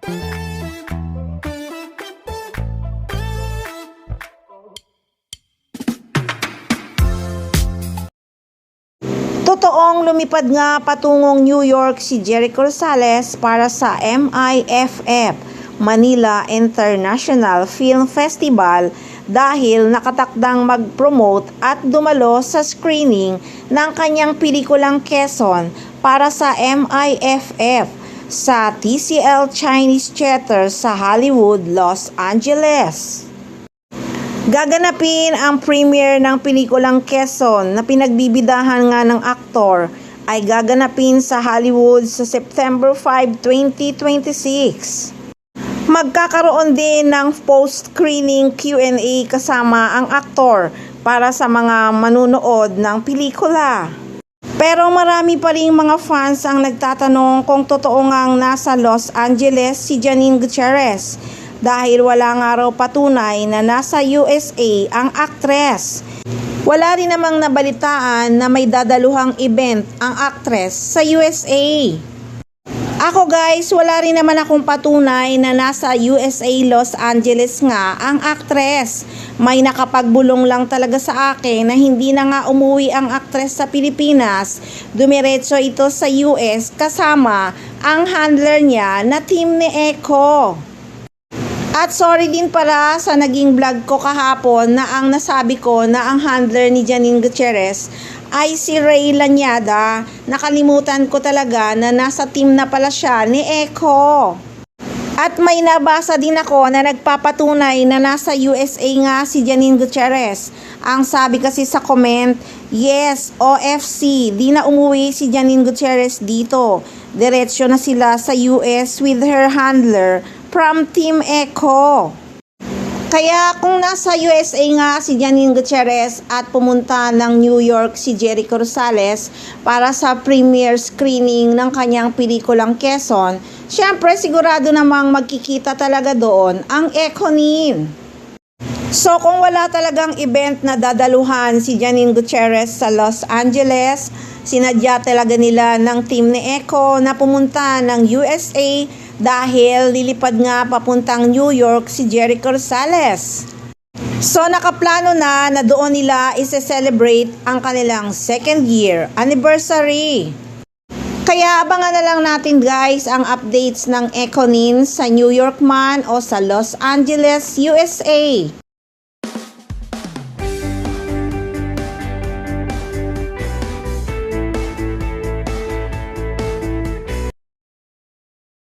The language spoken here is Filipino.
Totoong lumipad nga patungong New York si Jericho Rosales para sa MIFF, Manila International Film Festival dahil nakatakdang mag-promote at dumalo sa screening ng kanyang pelikulang Quezon para sa MIFF sa TCL Chinese Theater sa Hollywood, Los Angeles. Gaganapin ang premiere ng pelikulang Quezon na pinagbibidahan nga ng aktor ay gaganapin sa Hollywood sa September 5, 2026. Magkakaroon din ng post-screening Q&A kasama ang aktor para sa mga manunood ng pelikula. Pero marami pa ring mga fans ang nagtatanong kung totoo ngang nasa Los Angeles si Janine Gutierrez dahil wala nga raw patunay na nasa USA ang aktres. Wala rin namang nabalitaan na may dadaluhang event ang aktres sa USA. Ako guys, wala rin naman akong patunay na nasa USA Los Angeles nga ang aktres. May nakapagbulong lang talaga sa akin na hindi na nga umuwi ang aktres sa Pilipinas. Dumiretso ito sa US kasama ang handler niya na team ni Echo. At sorry din para sa naging vlog ko kahapon na ang nasabi ko na ang handler ni Janine Gutierrez ay si Ray Lanyada. Nakalimutan ko talaga na nasa team na pala siya ni Echo. At may nabasa din ako na nagpapatunay na nasa USA nga si Janine Gutierrez. Ang sabi kasi sa comment, yes, OFC, di na umuwi si Janine Gutierrez dito. Diretsyo na sila sa US with her handler from Team Echo. Kaya kung nasa USA nga si Janine Gutierrez at pumunta ng New York si Jericho Rosales para sa premiere screening ng kanyang pelikulang Quezon, syempre sigurado namang magkikita talaga doon ang Echonin. So kung wala talagang event na dadaluhan si Janine Gutierrez sa Los Angeles, sinadya talaga nila ng team ni Echo na pumunta ng USA dahil lilipad nga papuntang New York si Jericho Rosales. So nakaplano na doon nila ise-celebrate ang kanilang second year anniversary. Kaya abangan na lang natin guys ang updates ng Echonin sa New York man o sa Los Angeles, USA.